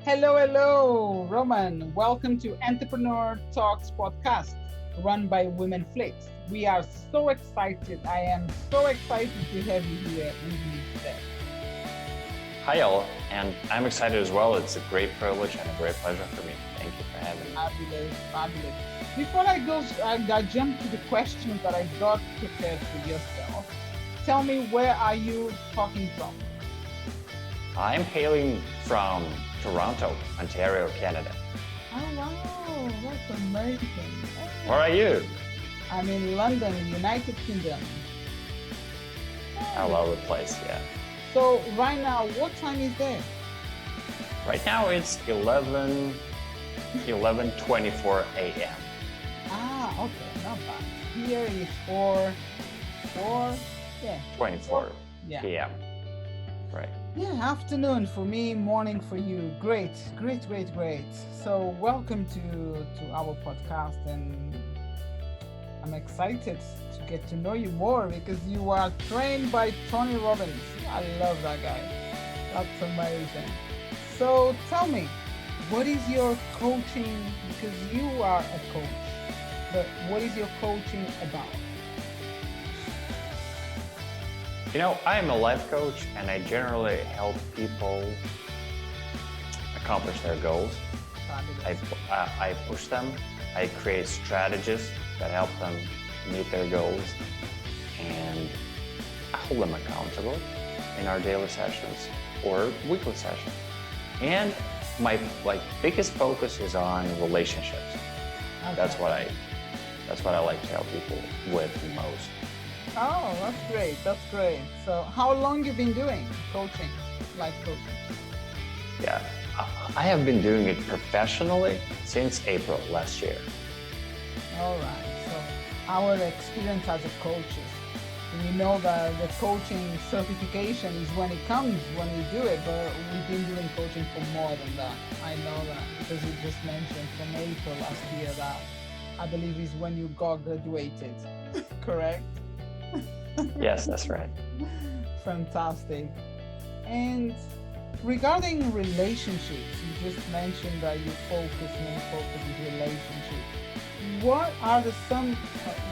Hello, hello, Roman. Welcome to Entrepreneur Talks podcast run by Women Flicks. We are so excited. I am so excited to have you here with me today. Hi, all, and I'm excited as well. It's a great privilege and a great pleasure for me. Thank you for having me. Fabulous, fabulous. Before I jump to the questions that I got prepared for yourself. Tell me, where are you talking from? I'm hailing from Toronto, Ontario, Canada. Oh, wow, that's amazing. Where are you? I'm in London, United Kingdom. I love the place, yeah. So right now, what time is there? Right now it's 11:24 a.m. Ah, okay, not bad. Here is 4, yeah. 24 Yeah. p.m. Right. Yeah, afternoon for me, morning for you. Great, great, great, great. So welcome to our podcast, and I'm excited to get to know you more because you are trained by Tony Robbins. I love that guy. That's amazing. So tell me, what is your coaching? Because you are a coach, but what is your coaching about? You know, I'm a life coach and I generally help people accomplish their goals. I push them. I create strategies that help them meet their goals, and I hold them accountable in our daily sessions or weekly sessions. And my biggest focus is on relationships. Okay. That's what I like to help people with the most. Oh, that's great. That's great. So how long you been doing coaching, life coaching? Yeah, I have been doing it professionally since April last year. All right. So our experience as a coaches, we know that the coaching certification is when it comes, when we do it, but we've been doing coaching for more than that. I know that because you just mentioned from April last year that I believe is when you got graduated, correct? Yes, that's right. Fantastic. And regarding relationships, you just mentioned that your main focus is relationships. What are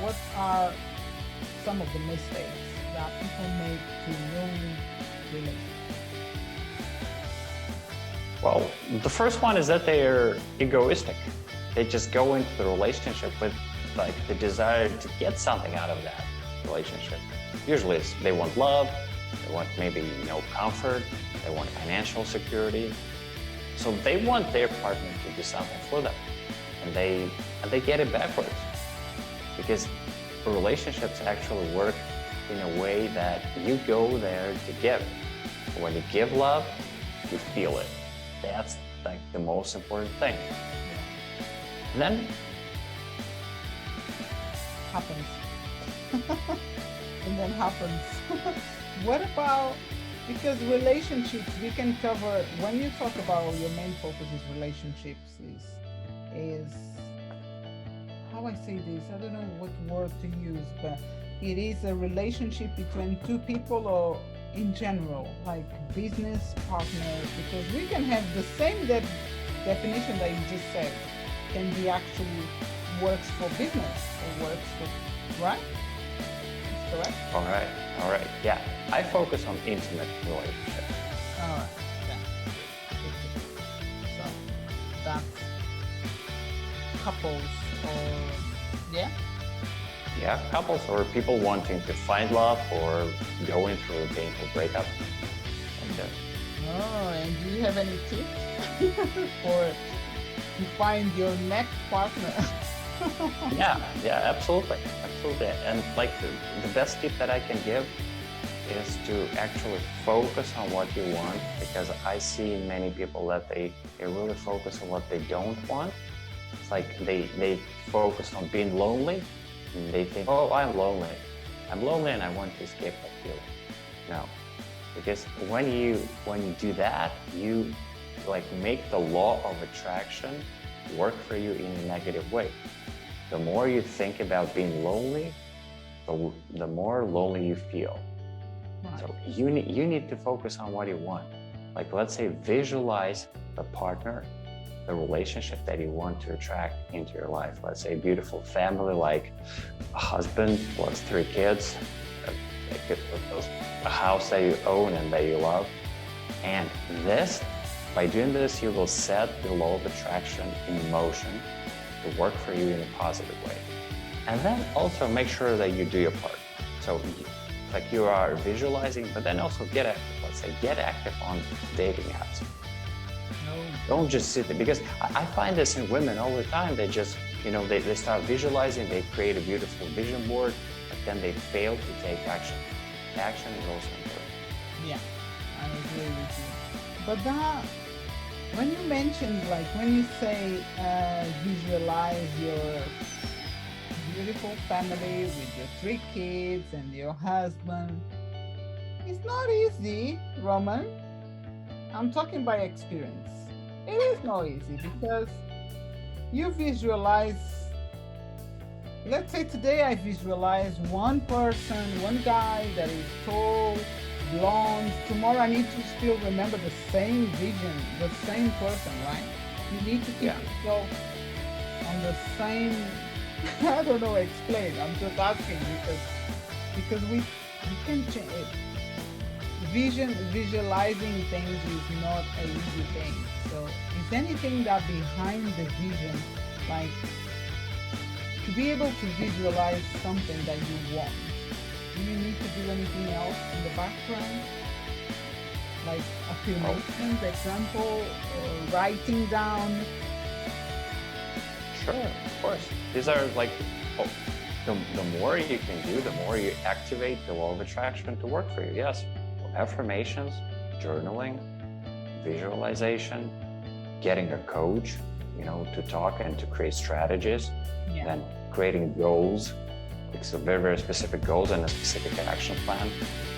what are some of the mistakes that people make to ruin relationships? Well, the first one is that they are egoistic. They just go into the relationship with the desire to get something out of that relationship. Usually they want love, they want maybe comfort, they want financial security. So they want their partner to do something for them. And they get it backwards. Because relationships actually work in a way that you go there to give. When you give love, you feel it. That's the most important thing. And then happens. And then happens. What about, because relationships we can cover, when you talk about your main focus is relationships, is how I say this, I don't know what word to use, but it is a relationship between two people or in general, like business partners, because we can have the same definition that you just said can be actually works for business or works for, right? That's correct? All right. Yeah, I focus on intimate relationships. All right. Yeah. So that's couples or yeah. Yeah, couples or people wanting to find love or going through a painful breakup. And, Oh, and do you have any tips for to find your next partner? yeah, absolutely. And the best tip that I can give is to actually focus on what you want, because I see many people that they really focus on what they don't want. It's like they focus on being lonely, and they think, oh, I'm lonely and I want to escape that feeling. No, because when you do that, you make the law of attraction work for you in a negative way. The more you think about being lonely, the more lonely you feel. Right. So you need to focus on what you want. Like, let's say, visualize the partner, the relationship that you want to attract into your life. Let's say a beautiful family, like a husband plus 3 kids, a house that you own and that you love. And this, by doing this, you will set the law of attraction in motion to work for you in a positive way. And then also make sure that you do your part. So like you are visualizing, but then also get active. Let's say get active on dating apps. Don't just sit there, because I find this in women all the time. They just, they start visualizing, they create a beautiful vision board, but then they fail to take action. Action is also important. Yeah, I agree with you. But that, when you mentioned, like when you say visualize your beautiful family with your 3 kids and your husband, it's not easy, Roman. I'm talking by experience. It is not easy because you visualize, let's say today I visualize one person, one guy that is tall, blonde. Tomorrow I need to still remember the same vision, the same person, right? You need to keep yourself on the same, I don't know, explain. I'm just asking because we can change it. Visualizing things is not an easy thing. So is anything that behind the vision, like to be able to visualize something that you want, do you need to do anything else in the background? Like affirmations, example, or writing down? Sure, of course. These are like, the more you can do, the more you activate the law of attraction to work for you. Yes. Affirmations, journaling, visualization, getting a coach, to talk and to create strategies, then creating goals, like some very, very specific goals and a specific action plan.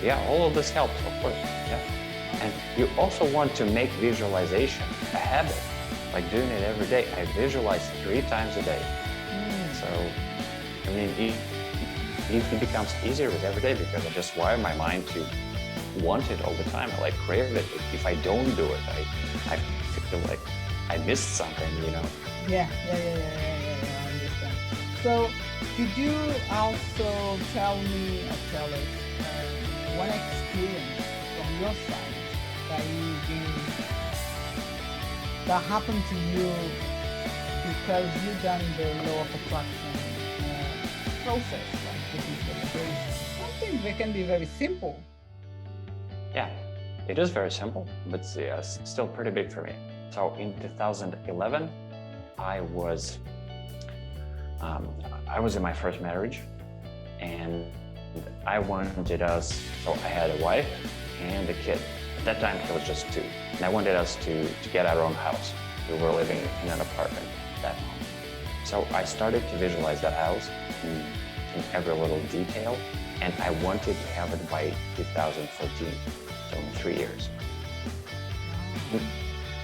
Yeah, all of this helps, of course. Yeah. And you also want to make visualization a habit, like doing it every day. I visualize 3 times a day. So, it becomes easier with every day because I just wire my mind to want it all the time. I like crave it. If I don't do it, I feel like I missed something, Yeah, I understand. So could you also tell us one experience from your side that happened to you because you've done the law of attraction process, like the visualization? Something that can be very simple. Yeah, it is very simple, but it's still pretty big for me. So in 2011, I was in my first marriage, and I wanted us, so I had a wife and a kid. At that time, he was just 2. And I wanted us to get our own house. We were living in an apartment at that moment. So I started to visualize that house in every little detail, and I wanted to have it by 2014. So in 3 years.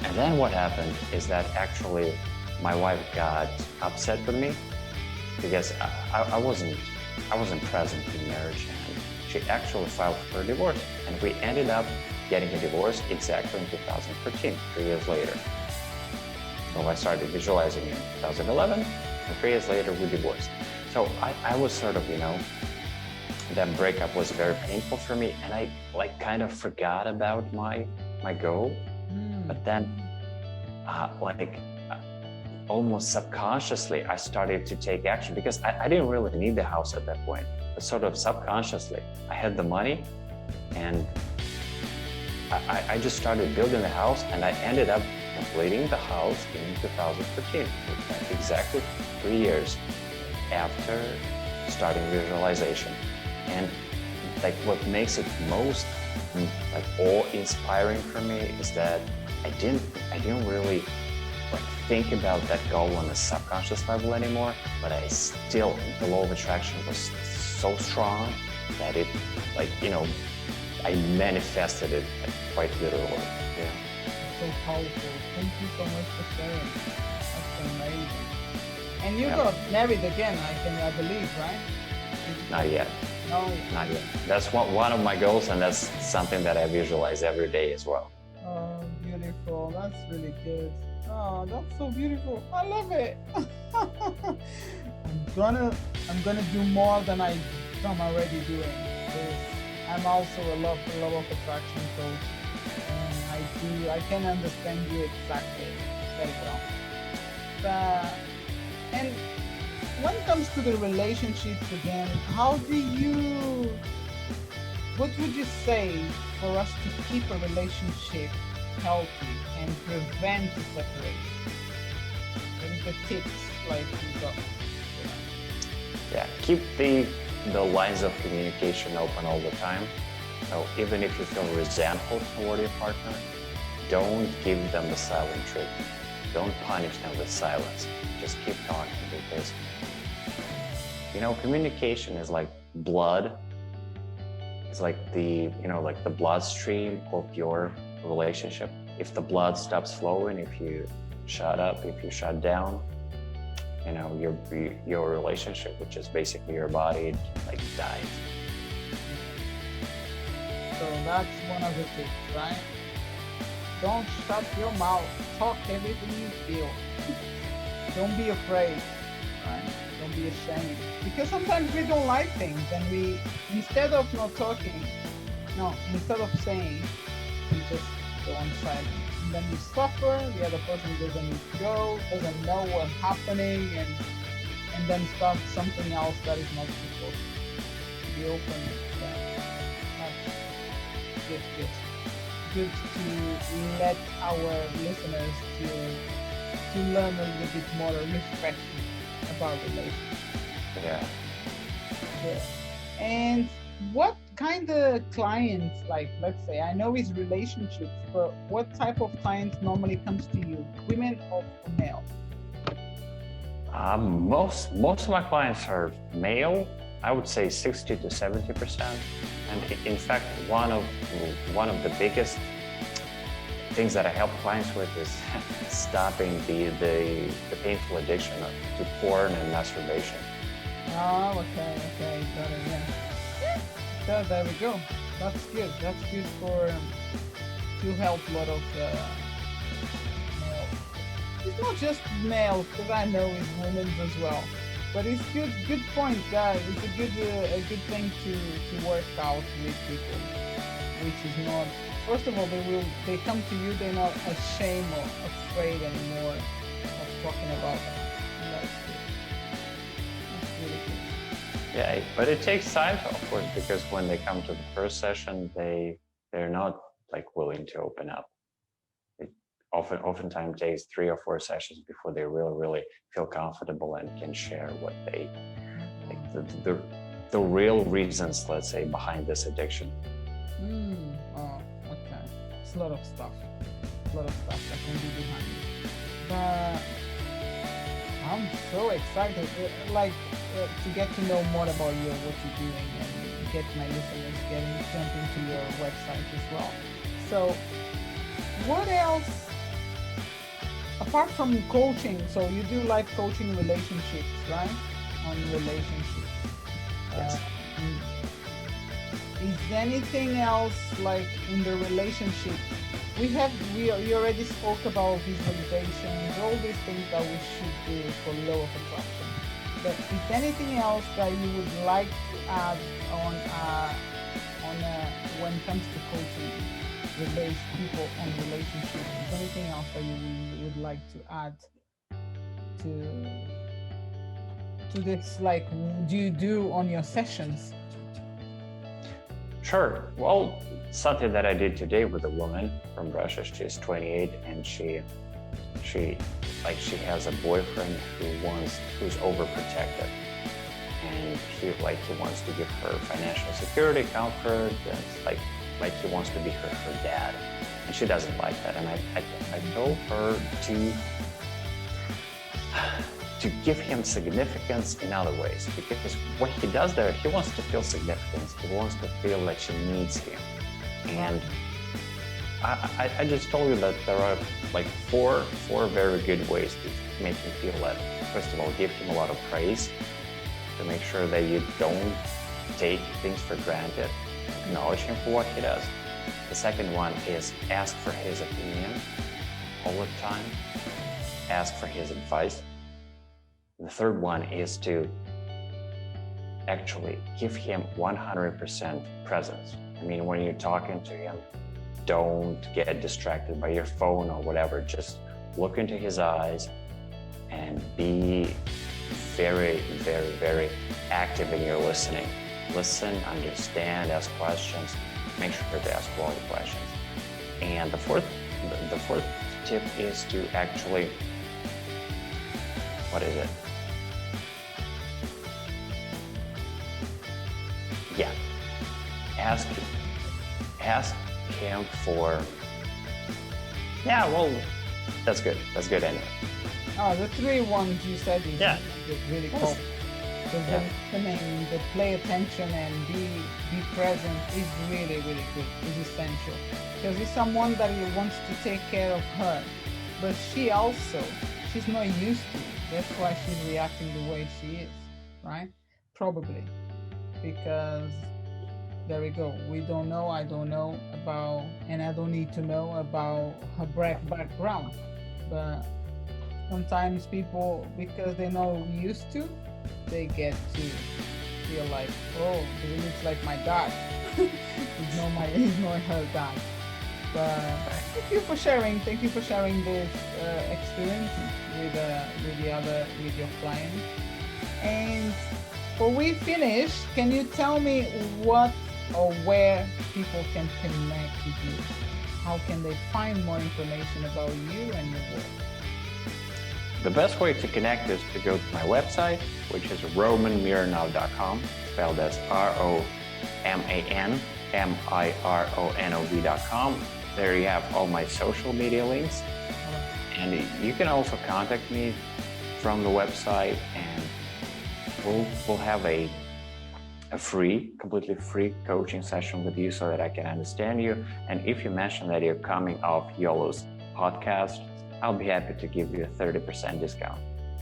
And then what happened is that actually my wife got upset with me because I wasn't present in marriage, and she actually filed for a divorce, and we ended up getting a divorce exactly in 2013, 3 years later. So I started visualizing in 2011, and 3 years later we divorced. So I was sort of, that breakup was very painful for me, and I kind of forgot about my goal. But then almost subconsciously I started to take action because I didn't really need the house at that point, but sort of subconsciously I had the money, and I just started building the house, and I ended up completing the house in 2013, exactly 3 years after starting visualization. And what makes it most awe-inspiring for me is that I didn't really think about that goal on a subconscious level anymore, but the law of attraction was so strong that it I manifested it quite literally. Yeah. So powerful. Thank you so much for sharing. That's amazing. And you got married again, I believe, right? Not yet. No. Not yet. That's one of my goals, and that's something that I visualize every day as well. Oh, beautiful. That's really good. Oh, that's so beautiful. I love it. I'm gonna I'm gonna do more than I'm already doing. Because I'm also a law of attraction coach, and I can understand you exactly very well. But and when it comes to the relationships again, how do you what would you say for us to keep a relationship healthy and prevent the separation? What is the tips like you got? Yeah, keep the lines of communication open all the time. So even if you feel resentful toward your partner, don't give them the silent treatment. Don't punish them with silence. Just keep talking because, communication is like blood. It's like like the bloodstream of your relationship. If the blood stops flowing, if you shut up, if you shut down, your relationship, which is basically your body, like dies. So that's one of the tips, right? Don't shut your mouth. Talk everything you feel. Don't be afraid, right? Don't be ashamed. Because sometimes we don't like things and instead of not talking, no, instead of saying, we just go on silent. And then we suffer, the other person doesn't need to go, doesn't know what's happening, and then starts something else that is not supposed to be open. Yeah. That's good. Good to let our listeners to learn a little bit more respect about relationships. Yeah. Yeah. And what kind of clients, like let's say, I know it's relationships, but what type of clients normally comes to you, women or male? Most of my clients are male. I would say 60 to 70%. And in fact, one of the biggest things that I help clients with is stopping the painful addiction to porn and masturbation. Oh, okay, got it, yeah. So there we go. That's good. That's good to help a lot of males. It's not just males, because I know it's women as well. But it's good point, guys. It's a good thing to work out with people, which is not. First of all, they come to you. They're not ashamed or afraid anymore of talking about it. And that's good. That's really good. Yeah, but it takes time, of course, because when they come to the first session, they're not like willing to open up. It oftentimes takes 3 or 4 sessions before they really feel comfortable and can share what they like the real reasons, let's say, behind this addiction. Oh, okay. It's a lot of stuff. A lot of stuff that can be behind it. But I'm so excited, to get to know more about what you're doing, and get my listeners jump into your website as well. So, what else apart from coaching? So you do life coaching relationships, right? On relationships. Yes. Is anything else like in the relationship? We already spoke about visualizations, all these things that we should do for law of attraction. But is anything else that you would like to add on when it comes to coaching people on relationships? Is there anything else that you would like to add to this? Like, do you do on your sessions? Sure. Well, something that I did today with a woman from Russia. She's 28, and she has a boyfriend who's overprotective, and he wants to give her financial security, comfort, and like he wants to be her dad, and she doesn't like that. And I told her to give him significance in other ways, because what he does there, he wants to feel significance. He wants to feel that she needs him. And I just told you that there are like four very good ways to make him feel that. First of all, give him a lot of praise to make sure that you don't take things for granted. Acknowledge him for what he does. The second one is ask for his opinion all the time. Ask for his advice. The third one is to actually give him 100% presence. I mean, when you're talking to him, don't get distracted by your phone or whatever. Just look into his eyes and be very, very, very active in your listening. Listen, understand, ask questions. Make sure to ask quality questions. And the fourth tip is to actually, what is it? Yeah, ask him for, yeah, well, that's good anyway. Oh, the three ones you said is really cool. So the listening, the play attention and be present is really, really good, is essential. Because it's someone that he wants to take care of her, but she's not used to it. That's why she's reacting the way she is, right? Probably. Because there we go. We don't know, I don't know about, and I don't need to know about her background. But sometimes people, because they're not used to, they get to feel like, oh, he looks like my dad. He's not her dad. But thank you for sharing. Thank you for sharing this experience with your client. And before we finish, can you tell me what or where people can connect with you? How can they find more information about you and your work? The best way to connect is to go to my website, which is romanmironov.com, spelled as ROMANMIRONOV.com. There you have all my social media links. And you can also contact me from the website, and we'll have a completely free coaching session with you so that I can understand you. And if you mention that you're coming off YOLO's podcast, I'll be happy to give you a 30% discount.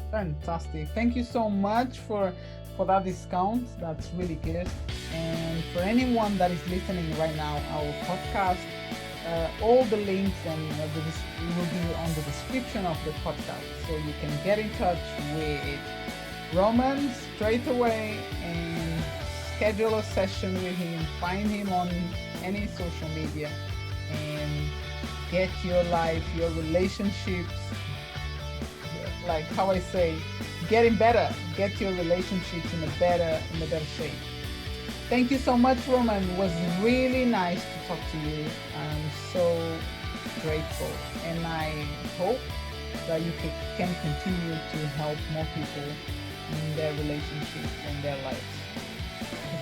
Fantastic. Thank you so much for that discount. That's really good. And for anyone that is listening right now, our podcast, all the links and will be on the description of the podcast. So you can get in touch with Roman straight away and schedule a session with him, find him on any social media, and get your life, your relationships, like how I say, getting better, get your relationships in a better shape. Thank you so much, Roman. It was really nice to talk to you. I'm so grateful, and I hope that you can continue to help more people in their relationships and their lives.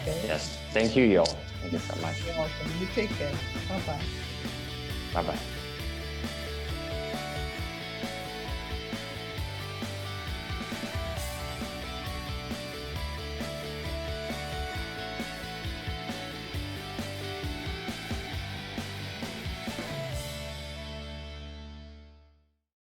Okay? Yes. Thank you, Yo. Thank you so much. You're welcome. You take care. Bye-bye. Bye-bye.